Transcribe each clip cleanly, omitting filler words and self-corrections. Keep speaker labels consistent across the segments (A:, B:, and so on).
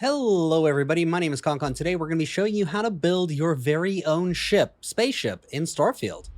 A: Hello everybody, my name is Concon. Today we're going to be showing you how to build your very own spaceship in Starfield.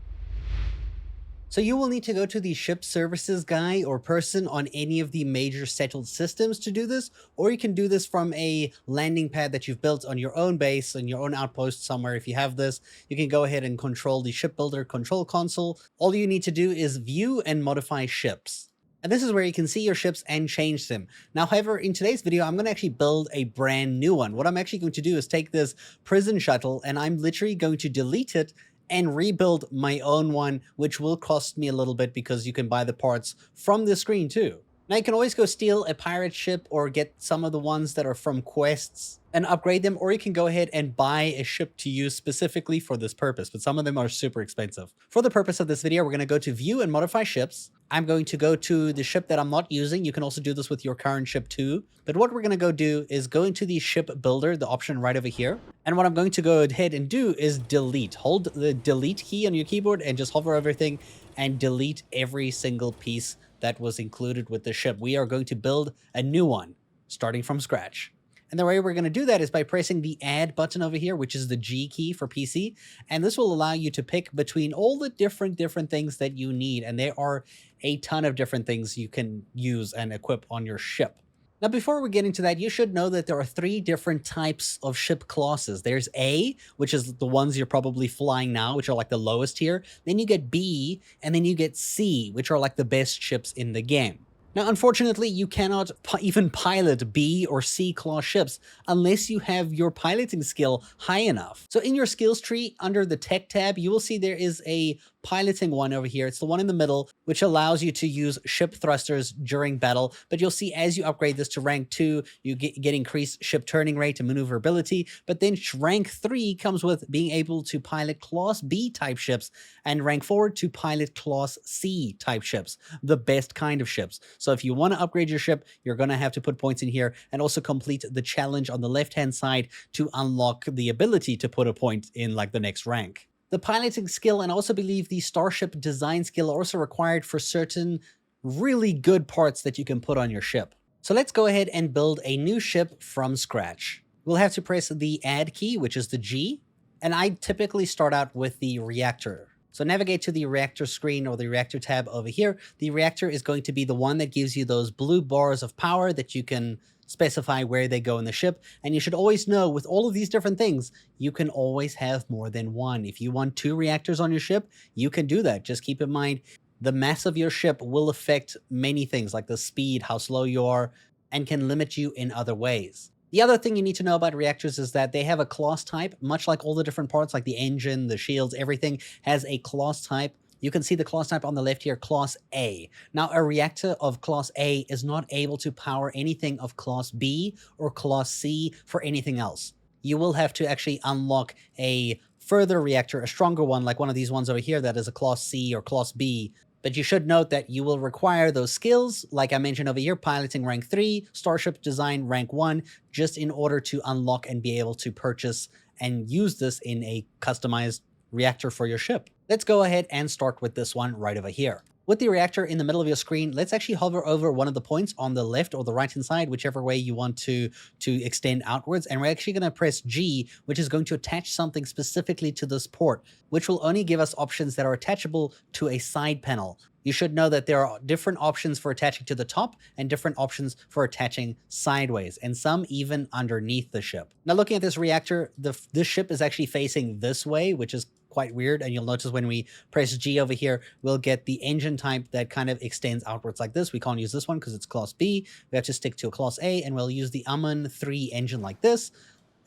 A: So you will need to go to the ship services guy or person on any of the major settled systems to do this, or you can do this from a landing pad that you've built on your own base, on your own outpost somewhere. If you have this, you can go ahead and control the shipbuilder control console. All you need to do is view and modify ships. And this is where you can see your ships and change them. Now, however, in today's video, I'm going to actually build a brand new one. What I'm actually going to do is take this prison shuttle and I'm literally going to delete it and rebuild my own one, which will cost me a little bit because you can buy the parts from the screen too. Now you can always go steal a pirate ship or get some of the ones that are from quests and upgrade them, or you can go ahead and buy a ship to use specifically for this purpose, but some of them are super expensive. For the purpose of this video, we're going to go to view and modify ships. I'm going to go to the ship that I'm not using. You can also do this with your current ship too. But what we're going to go do is go into the ship builder, the option right over here. And what I'm going to go ahead and do is delete. Hold the delete key on your keyboard and just hover over everything and delete every single piece that was included with the ship. We are going to build a new one starting from scratch. And the way we're going to do that is by pressing the add button over here, which is the G key for PC. And this will allow you to pick between all the different things that you need. And there are a ton of different things you can use and equip on your ship. Now, before we get into that, you should know that there are 3 different types of ship classes. There's A, which is the ones you're probably flying now, which are like the lowest tier. Then you get B, and then you get C, which are like the best ships in the game. Now, unfortunately, you cannot even pilot B or C class ships unless you have your piloting skill high enough. So in your skills tree, under the tech tab, you will see there is a piloting one over here. It's the one in the middle, which allows you to use ship thrusters during battle. But you'll see as you upgrade this to rank 2, you get increased ship turning rate and maneuverability. But then rank 3 comes with being able to pilot class B type ships, and rank 4 to pilot class C type ships, the best kind of ships. So if you want to upgrade your ship, you're going to have to put points in here and also complete the challenge on the left-hand side to unlock the ability to put a point in like the next rank. The piloting skill and also believe the starship design skill are also required for certain really good parts that you can put on your ship. So let's go ahead and build a new ship from scratch. We'll have to press the add key, which is the G, and I typically start out with the reactor. So navigate to the reactor screen or the reactor tab over here. The reactor is going to be the one that gives you those blue bars of power that you can specify where they go in the ship. And you should always know with all of these different things, you can always have more than one. If you want 2 reactors on your ship, you can do that. Just keep in mind, the mass of your ship will affect many things like the speed, how slow you are, and can limit you in other ways. The other thing you need to know about reactors is that they have a class type, much like all the different parts, like the engine, the shields, everything has a class type. You can see the class type on the left here, Class A. Now, a reactor of Class A is not able to power anything of Class B or Class C for anything else. You will have to actually unlock a further reactor, a stronger one, like one of these ones over here that is a Class C or Class B. But you should note that you will require those skills, like I mentioned over here, piloting rank 3, starship design rank 1, just in order to unlock and be able to purchase and use this in a customized reactor for your ship. Let's go ahead and start with this one right over here. With the reactor in the middle of your screen, let's actually hover over one of the points on the left or the right-hand side, whichever way you want to extend outwards. And we're actually going to press G, which is going to attach something specifically to this port, which will only give us options that are attachable to a side panel. You should know that there are different options for attaching to the top and different options for attaching sideways, and some even underneath the ship. Now, looking at this reactor, this ship is actually facing this way, which is quite weird. And you'll notice when we press G over here, we'll get the engine type that kind of extends outwards like this. We can't use this one because it's Class B. We have to stick to a Class A, and we'll use the Amman 3 engine like this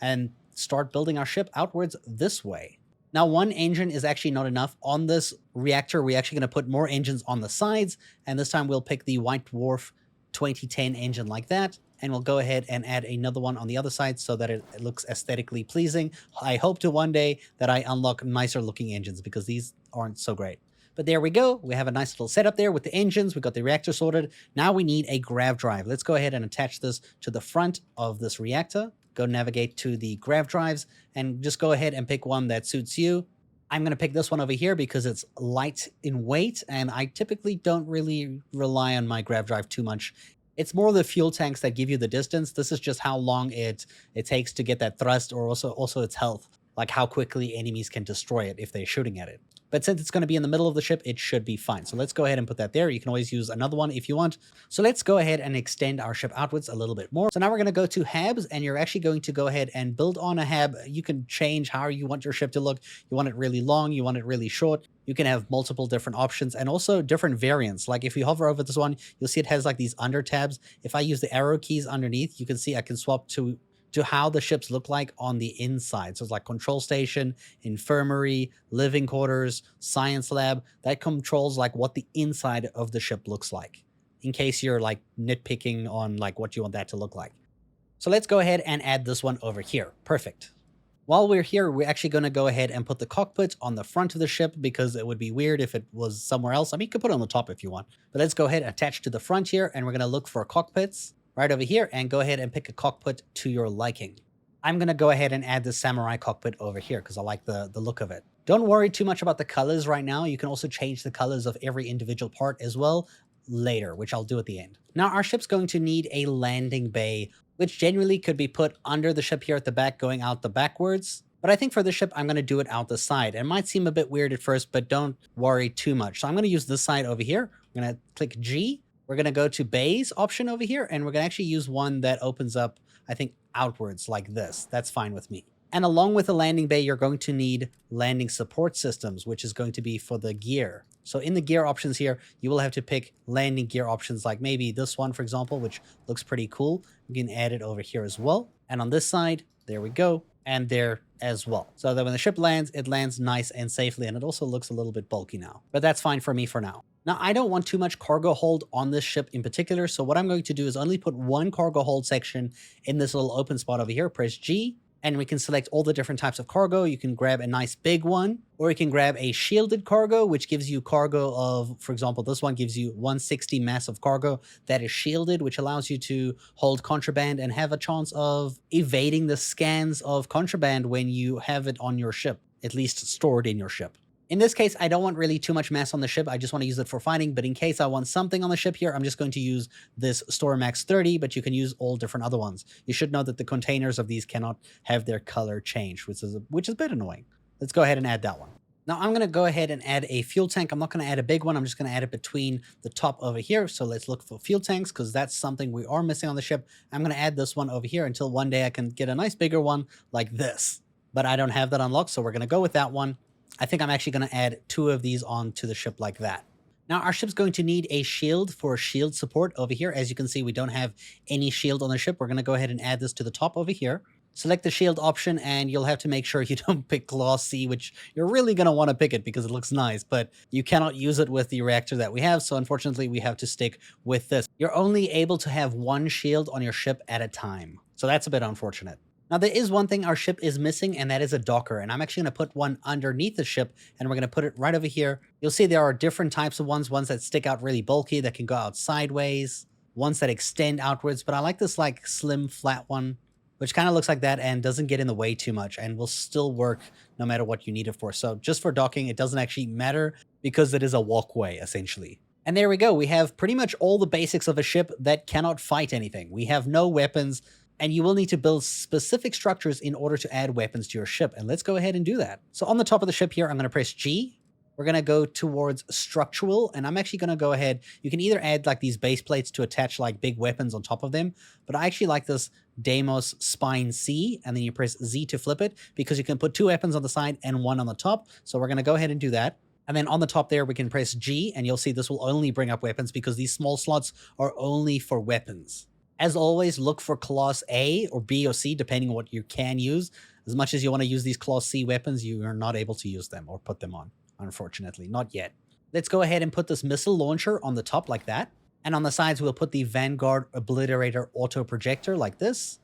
A: and start building our ship outwards this way. Now, one engine is actually not enough. On this reactor, we're actually going to put more engines on the sides, and this time we'll pick the White Dwarf 2010 engine like that, and we'll go ahead and add another one on the other side so that it looks aesthetically pleasing. I hope to one day that I unlock nicer looking engines because these aren't so great. But there we go. We have a nice little setup there with the engines. We got the reactor sorted. Now we need a Grav Drive. Let's go ahead and attach this to the front of this reactor. Go navigate to the Grav Drives and just go ahead and pick one that suits you. I'm going to pick this one over here because it's light in weight, and I typically don't really rely on my Grav Drive too much It's more the fuel tanks that give you the distance. This is just how long it takes to get that thrust, or also its health, like how quickly enemies can destroy it if they're shooting at it. But since it's going to be in the middle of the ship, it should be fine. So let's go ahead and put that there. You can always use another one if you want. So let's go ahead and extend our ship outwards a little bit more. So now we're going to go to habs, and you're actually going to go ahead and build on a hab. You can change how you want your ship to look. You want it really long, you want it really short. You can have multiple different options and also different variants. Like if you hover over this one, you'll see it has like these under tabs. If I use the arrow keys underneath, you can see I can swap to how the ships look like on the inside. So it's like control station, infirmary, living quarters, science lab. That controls like what the inside of the ship looks like, in case you're like nitpicking on like what you want that to look like. So let's go ahead and add this one over here. Perfect. While we're here, we're actually going to go ahead and put the cockpit on the front of the ship, because it would be weird if it was somewhere else. I mean, you could put it on the top if you want, but let's go ahead and attach to the front here, and we're going to look for cockpits right over here and go ahead and pick a cockpit to your liking. I'm going to go ahead and add the samurai cockpit over here because I like the look of it. Don't worry too much about the colors right now. You can also change the colors of every individual part as well later, which I'll do at the end. Now our ship's going to need a landing bay, which generally could be put under the ship here at the back, going out the backwards. But I think for this ship, I'm going to do it out the side. It might seem a bit weird at first, but don't worry too much. So I'm going to use this side over here. I'm going to click G. We're going to go to bays option over here, and we're going to actually use one that opens up, I think, outwards like this. That's fine with me. And along with the landing bay, you're going to need landing support systems, which is going to be for the gear. So in the gear options here, you will have to pick landing gear options like maybe this one, for example, which looks pretty cool. You can add it over here as well. And on this side, there we go. And there as well. So that when the ship lands, it lands nice and safely. And it also looks a little bit bulky now, but that's fine for me for now. Now, I don't want too much cargo hold on this ship in particular. So what I'm going to do is only put one cargo hold section in this little open spot over here. Press G, and we can select all the different types of cargo. You can grab a nice big one, or you can grab a shielded cargo, which gives you cargo of, for example, this one gives you 160 mass of cargo that is shielded, which allows you to hold contraband and have a chance of evading the scans of contraband when you have it on your ship, at least stored in your ship. In this case, I don't want really too much mass on the ship. I just want to use it for fighting. But in case I want something on the ship here, I'm just going to use this Store Max 30, but you can use all different other ones. You should know that the containers of these cannot have their color changed, which is a bit annoying. Let's go ahead and add that one. Now I'm going to go ahead and add a fuel tank. I'm not going to add a big one. I'm just going to add it between the top over here. So let's look for fuel tanks, because that's something we are missing on the ship. I'm going to add this one over here until one day I can get a nice bigger one like this. But I don't have that unlocked, so we're going to go with that one. I think I'm actually going to add 2 of these onto the ship like that. Now our ship's going to need a shield for shield support over here. As you can see, we don't have any shield on the ship. We're going to go ahead and add this to the top over here. Select the shield option, and you'll have to make sure you don't pick Class C, which you're really going to want to pick it because it looks nice, but you cannot use it with the reactor that we have. So unfortunately, we have to stick with this. You're only able to have 1 shield on your ship at a time. So that's a bit unfortunate. Now, there is one thing our ship is missing, and that is a docker. And I'm actually going to put one underneath the ship, and we're going to put it right over here. You'll see there are different types of ones that stick out really bulky, that can go out sideways, ones that extend outwards. But I like this like slim, flat one, which kind of looks like that and doesn't get in the way too much and will still work no matter what you need it for. So just for docking, it doesn't actually matter because it is a walkway, essentially. And there we go. We have pretty much all the basics of a ship that cannot fight anything. We have no weapons, and you will need to build specific structures in order to add weapons to your ship. And let's go ahead and do that. So on the top of the ship here, I'm going to press G. We're going to go towards structural, and I'm actually going to go ahead. You can either add like these base plates to attach like big weapons on top of them, but I actually like this Deimos Spine C, and then you press Z to flip it because you can put 2 weapons on the side and 1 on the top. So we're going to go ahead and do that. And then on the top there, we can press G, and you'll see this will only bring up weapons because these small slots are only for weapons. As always, look for Class A or B or C, depending on what you can use. As much as you want to use these Class C weapons, you are not able to use them or put them on, unfortunately. Not yet. Let's go ahead and put this missile launcher on the top like that. And on the sides, we'll put the Vanguard Obliterator Auto Projector like this.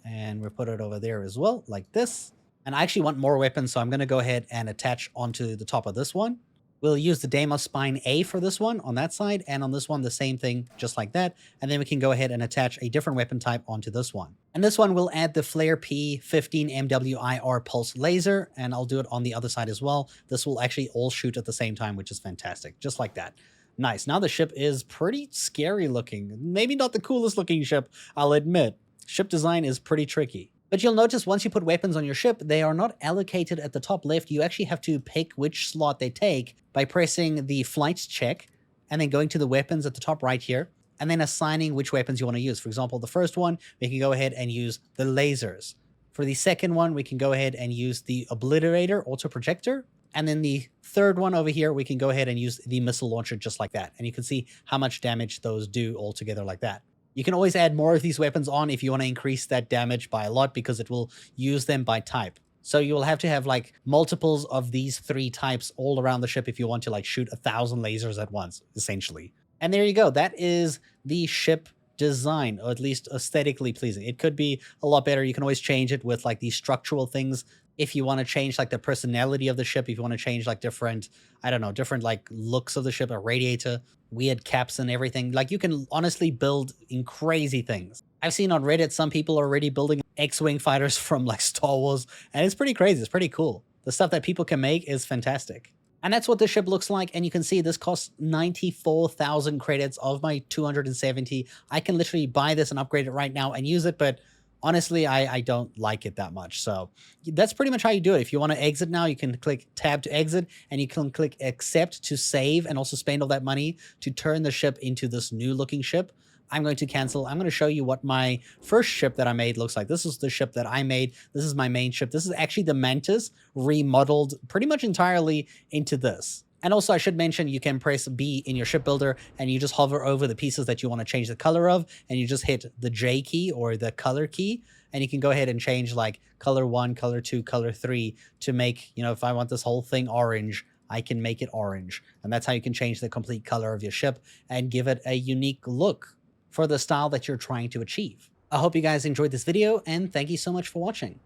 A: And we'll put it over there as well, like this. And I actually want more weapons, so I'm going to go ahead and attach onto the top of this one. We'll use the Deimos Spine A for this one on that side, and on this one, the same thing, just like that. And then we can go ahead and attach a different weapon type onto this one. And this one will add the Flare P15 MWIR Pulse Laser, and I'll do it on the other side as well. This will actually all shoot at the same time, which is fantastic, just like that. Nice. Now the ship is pretty scary looking. Maybe not the coolest looking ship, I'll admit. Ship design is pretty tricky. But you'll notice once you put weapons on your ship, they are not allocated at the top left. You actually have to pick which slot they take by pressing the flight check and then going to the weapons at the top right here and then assigning which weapons you want to use. For example, the first one, we can go ahead and use the lasers. For the second one, we can go ahead and use the obliterator auto projector. And then the third one over here, we can go ahead and use the missile launcher just like that. And you can see how much damage those do all together like that. You can always add more of these weapons on if you want to increase that damage by a lot because it will use them by type. So you will have to have like multiples of these 3 types all around the ship if you want to like shoot 1,000 lasers at once, essentially. And there you go. That is the ship design, or at least aesthetically pleasing. It could be a lot better. You can always change it with like these structural things. If you want to change like the personality of the ship, if you want to change like different, I don't know, different like looks of the ship, a radiator, weird caps and everything, like you can honestly build in crazy things. I've seen on Reddit, some people are already building X-Wing fighters from like Star Wars, and it's pretty crazy. It's pretty cool. The stuff that people can make is fantastic. And that's what the ship looks like. And you can see this costs 94,000 credits of my 270. I can literally buy this and upgrade it right now and use it, but honestly, I don't like it that much. So that's pretty much how you do it. If you want to exit now, you can click tab to exit and you can click accept to save and also spend all that money to turn the ship into this new looking ship. I'm going to cancel. I'm going to show you what my first ship that I made looks like. This is the ship that I made. This is my main ship. This is actually the Mantis remodeled pretty much entirely into this. And also I should mention you can press B in your ship builder and you just hover over the pieces that you want to change the color of and you just hit the J key or the color key and you can go ahead and change like color 1, color 2, color 3 to make, you know, if I want this whole thing orange, I can make it orange. And that's how you can change the complete color of your ship and give it a unique look for the style that you're trying to achieve. I hope you guys enjoyed this video and thank you so much for watching.